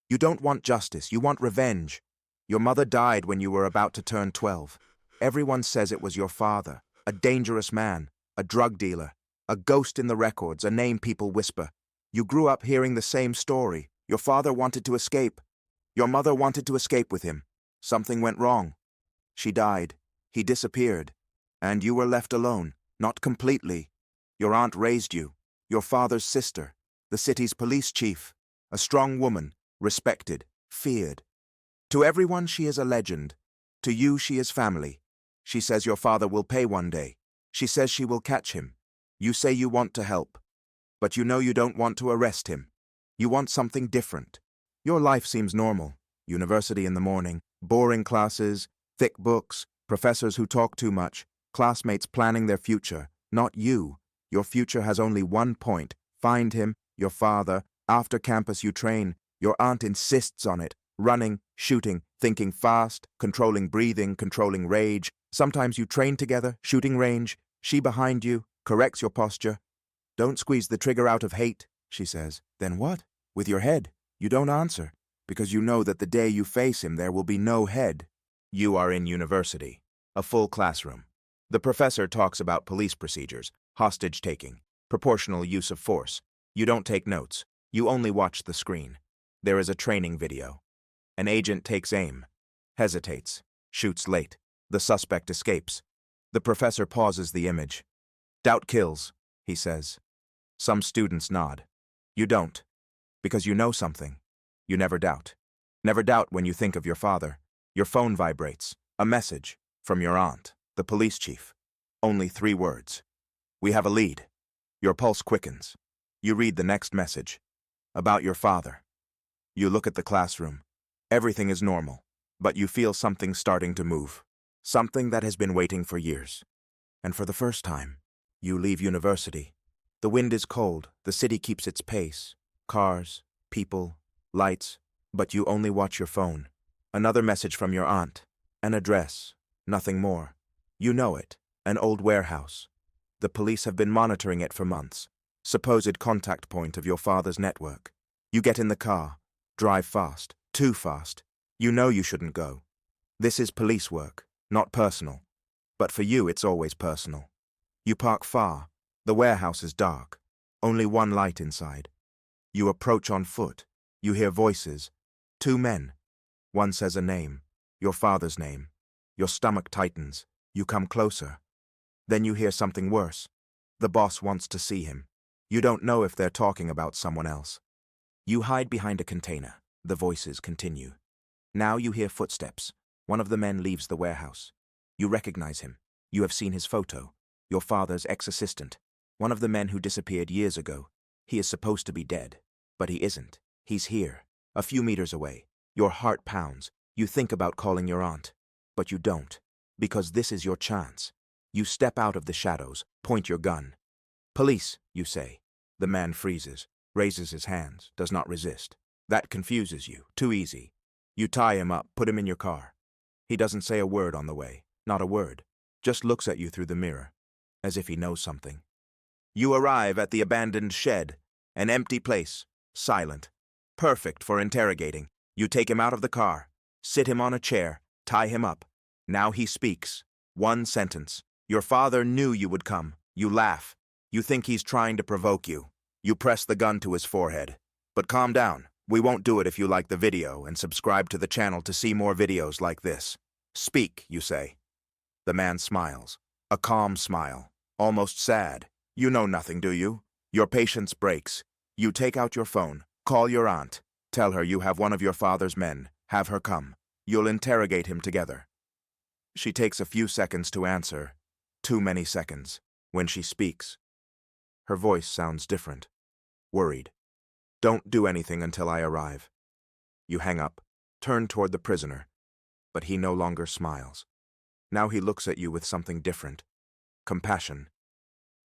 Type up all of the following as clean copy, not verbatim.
You don't want justice, you want revenge. Your mother died when you were about to turn 12. Everyone says it was your father, a dangerous man, a drug dealer, a ghost in the records, a name people whisper. You grew up hearing the same story. Your father wanted to escape. Your mother wanted to escape with him. Something went wrong. She died. He disappeared. And you were left alone, not completely. Your aunt raised you, your father's sister, the city's police chief, a strong woman, respected, feared. To everyone she is a legend. To you she is family. She says your father will pay one day. She says she will catch him. You say you want to help. But you know you don't want to arrest him. You want something different. Your life seems normal. University in the morning, boring classes, thick books, professors who talk too much, classmates planning their future. Not you. Your future has only one point. Find him, your father. After campus you train. Your aunt insists on it. Running, shooting, thinking fast, controlling breathing, controlling rage. Sometimes you train together, shooting range. She behind you, corrects your posture. Don't squeeze the trigger out of hate, she says. Then what? With your head. You don't answer, because you know that the day you face him there will be no head. You are in university, a full classroom. The professor talks about police procedures, hostage-taking, proportional use of force. You don't take notes. You only watch the screen. There is a training video. An agent takes aim, hesitates, shoots late. The suspect escapes. The professor pauses the image. Doubt kills, he says. Some students nod. You don't. Because you know something. You never doubt. Never doubt when you think of your father. Your phone vibrates. A message from your aunt, the police chief. Only 3 words. We have a lead. Your pulse quickens. You read the next message. About your father. You look at the classroom. Everything is normal, but you feel something starting to move. Something that has been waiting for years. And for the first time, you leave university. The wind is cold, the city keeps its pace. Cars, people, lights, but you only watch your phone. Another message from your aunt. An address, nothing more. You know it, an old warehouse. The police have been monitoring it for months. Supposed contact point of your father's network. You get in the car, drive fast, too fast. You know you shouldn't go. This is police work, not personal. But for you it's always personal. You park far. The warehouse is dark. Only one light inside. You approach on foot. You hear voices. 2 men. One says a name. Your father's name. Your stomach tightens. You come closer. Then you hear something worse. The boss wants to see him. You don't know if they're talking about someone else. You hide behind a container. The voices continue. Now you hear footsteps. One of the men leaves the warehouse. You recognize him. You have seen his photo. Your father's ex-assistant. One of the men who disappeared years ago. He is supposed to be dead. But he isn't. He's here. A few meters away. Your heart pounds. You think about calling your aunt. But you don't. Because this is your chance. You step out of the shadows. Point your gun. Police, you say. The man freezes. Raises his hands. Does not resist. That confuses you. Too easy. You tie him up. Put him in your car. He doesn't say a word on the way. Not a word. Just looks at you through the mirror. As if he knows something. You arrive at the abandoned shed. An empty place. Silent. Perfect for interrogating. You take him out of the car. Sit him on a chair. Tie him up. Now he speaks. 1 sentence. Your father knew you would come. You laugh. You think he's trying to provoke you. You press the gun to his forehead. But calm down. We won't do it if you like the video, and subscribe to the channel to see more videos like this. Speak, you say. The man smiles. A calm smile. Almost sad. You know nothing, do you? Your patience breaks. You take out your phone. Call your aunt. Tell her you have one of your father's men. Have her come. You'll interrogate him together. She takes a few seconds to answer. Too many seconds. When she speaks. Her voice sounds different. Worried. Don't do anything until I arrive. You hang up. Turn toward the prisoner. But he no longer smiles. Now he looks at you with something different. Compassion.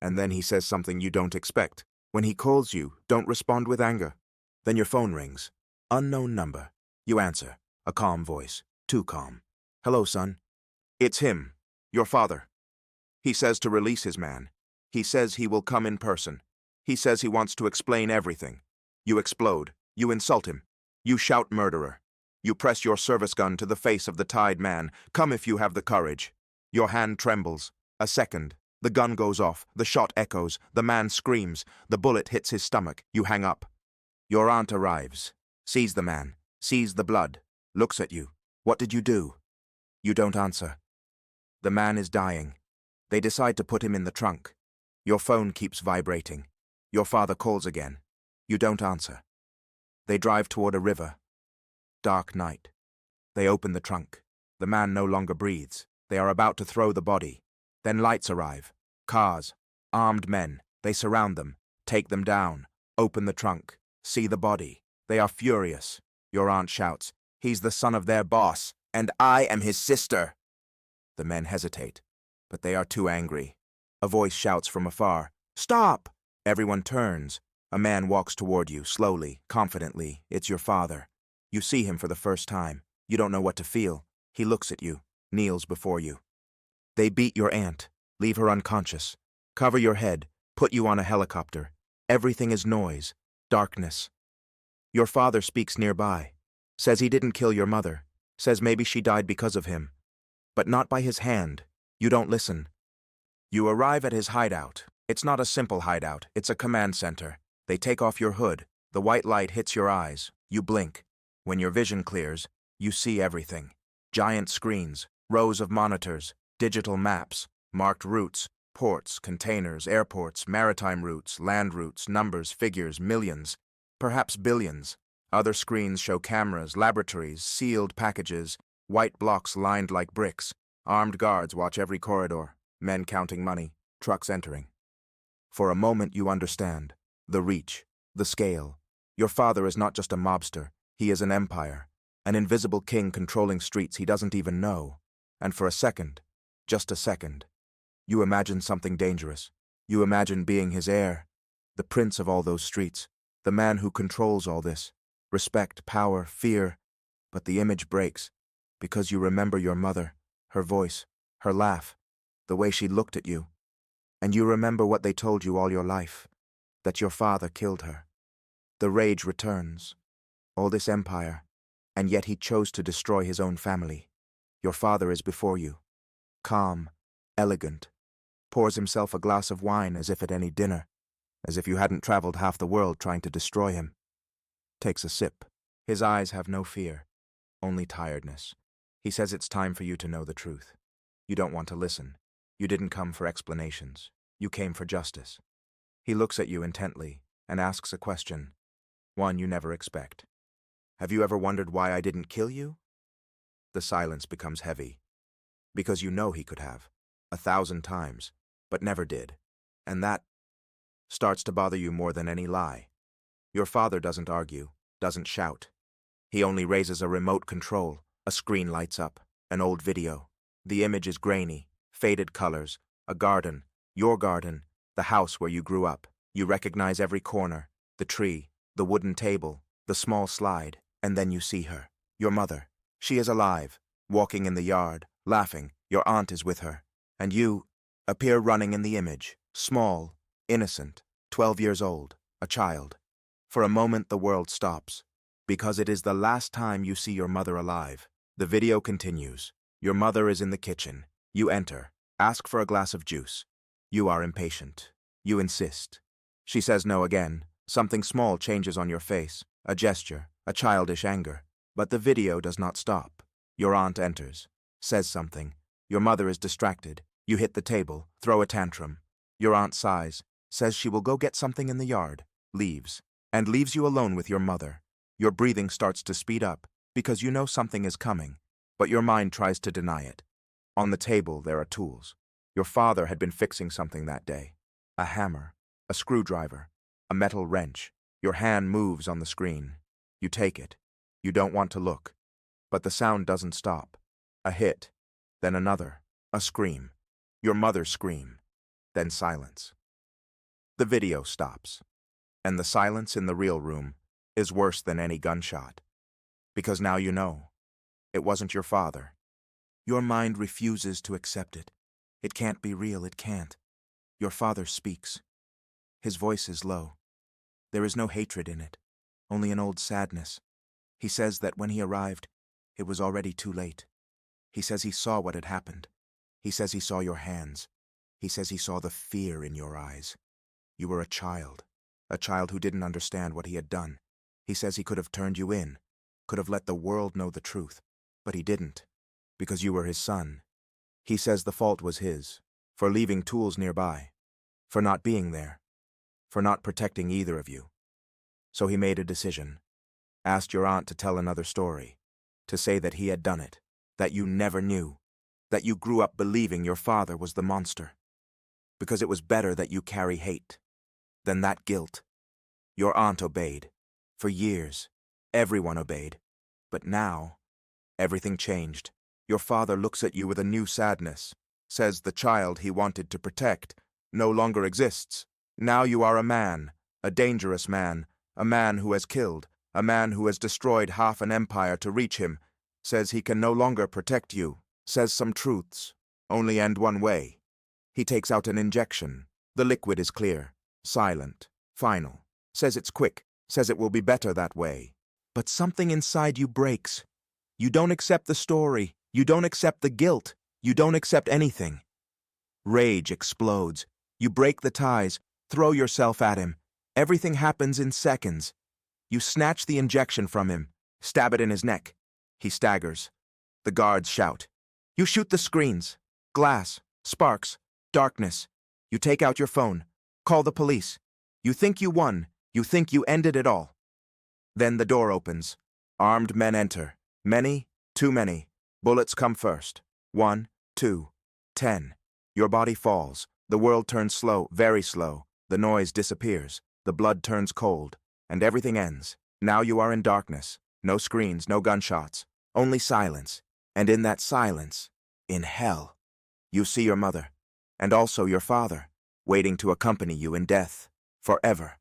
And then he says something you don't expect. When he calls you, don't respond with anger. Then your phone rings. Unknown number. You answer. A calm voice. Too calm. Hello, son. It's him. Your father. He says to release his man. He says he will come in person. He says he wants to explain everything. You explode. You insult him. You shout murderer. You press your service gun to the face of the tied man. Come if you have the courage. Your hand trembles. A second. The gun goes off. The shot echoes. The man screams. The bullet hits his stomach. You hang up. Your aunt arrives. Sees the man. Sees the blood. Looks at you. What did you do? You don't answer. The man is dying. They decide to put him in the trunk. Your phone keeps vibrating. Your father calls again. You don't answer. They drive toward a river. Dark night. They open the trunk. The man no longer breathes. They are about to throw the body. Then lights arrive. Cars. Armed men. They surround them. Take them down. Open the trunk. See the body. They are furious. Your aunt shouts, "He's the son of their boss, and I am his sister." The men hesitate, but they are too angry. A voice shouts from afar, "Stop!" Everyone turns. A man walks toward you, slowly, confidently. It's your father. You see him for the first time. You don't know what to feel. He looks at you, kneels before you. They beat your aunt, leave her unconscious, cover your head, put you on a helicopter. Everything is noise, darkness. Your father speaks nearby, says he didn't kill your mother, says maybe she died because of him, but not by his hand. You don't listen. You arrive at his hideout. It's not a simple hideout, it's a command center. They take off your hood. The white light hits your eyes. You blink. When your vision clears, you see everything. Giant screens, rows of monitors, digital maps, marked routes, ports, containers, airports, maritime routes, land routes, numbers, figures, millions, perhaps billions. Other screens show cameras, laboratories, sealed packages, white blocks lined like bricks. Armed guards watch every corridor, men counting money, trucks entering. For a moment you understand. The reach, the scale. Your father is not just a mobster, he is an empire, an invisible king controlling streets he doesn't even know. And for a second, just a second, you imagine something dangerous. You imagine being his heir, the prince of all those streets, the man who controls all this. Respect, power, fear. But the image breaks, because you remember your mother, her voice, her laugh, the way she looked at you. And you remember what they told you all your life, that your father killed her. The rage returns. All this empire, and yet he chose to destroy his own family. Your father is before you, calm, elegant, pours himself a glass of wine as if at any dinner, as if you hadn't traveled half the world trying to destroy him. Takes a sip. His eyes have no fear, only tiredness. He says it's time for you to know the truth. You don't want to listen. You didn't come for explanations. You came for justice. He looks at you intently and asks a question, one you never expect. Have you ever wondered why I didn't kill you? The silence becomes heavy, because you know he could have, 1,000 times, but never did. And that starts to bother you more than any lie. Your father doesn't argue, doesn't shout. He only raises a remote control. A screen lights up, an old video. The image is grainy, faded colors, a garden, your garden, the house where you grew up. You recognize every corner, the tree, the wooden table, the small slide, and then you see her, your mother. She is alive, walking in the yard, laughing. Your aunt is with her, and you appear running in the image, small, innocent, 12 years old, a child. For a moment the world stops, because it is the last time you see your mother alive. The video continues. Your mother is in the kitchen. You enter, ask for a glass of juice. You are impatient. You insist. She says no again. Something small changes on your face, a gesture, a childish anger. But the video does not stop. Your aunt enters, says something. Your mother is distracted. You hit the table, throw a tantrum. Your aunt sighs, says she will go get something in the yard, leaves, and leaves you alone with your mother. Your breathing starts to speed up, because you know something is coming, but your mind tries to deny it. On the table there are tools. Your father had been fixing something that day. A hammer, a screwdriver, a metal wrench. Your hand moves on the screen. You take it. You don't want to look. But the sound doesn't stop. A hit, then another, a scream. Your mother's scream, then silence. The video stops, and the silence in the real room is worse than any gunshot. Because now you know, it wasn't your father. Your mind refuses to accept it. It can't be real, it can't. Your father speaks. His voice is low. There is no hatred in it, only an old sadness. He says that when he arrived, it was already too late. He says he saw what had happened. He says he saw your hands. He says he saw the fear in your eyes. You were a child who didn't understand what he had done. He says he could have turned you in, could have let the world know the truth, but he didn't, because you were his son. He says the fault was his, for leaving tools nearby, for not being there, for not protecting either of you. So he made a decision, asked your aunt to tell another story, to say that he had done it, that you never knew, that you grew up believing your father was the monster, because it was better that you carry hate than that guilt. Your aunt obeyed. For years, everyone obeyed. But now, everything changed. Your father looks at you with a new sadness, says the child he wanted to protect no longer exists. Now you are a man, a dangerous man, a man who has killed, a man who has destroyed half an empire to reach him, says he can no longer protect you, says some truths only end one way. He takes out an injection. The liquid is clear, silent, final. Says it's quick, says it will be better that way. But something inside you breaks. You don't accept the story. You don't accept the guilt. You don't accept anything. Rage explodes. You break the ties, throw yourself at him. Everything happens in seconds. You snatch the injection from him, stab it in his neck. He staggers. The guards shout. You shoot the screens. Glass, sparks, darkness. You take out your phone. Call the police. You think you won. You think you ended it all. Then the door opens. Armed men enter. Many, too many. Bullets come first. 1, 2, 10. Your body falls. The world turns slow, very slow. The noise disappears. The blood turns cold. And everything ends. Now you are in darkness. No screens, no gunshots. Only silence. And in that silence, in hell, you see your mother, and also your father, waiting to accompany you in death, forever.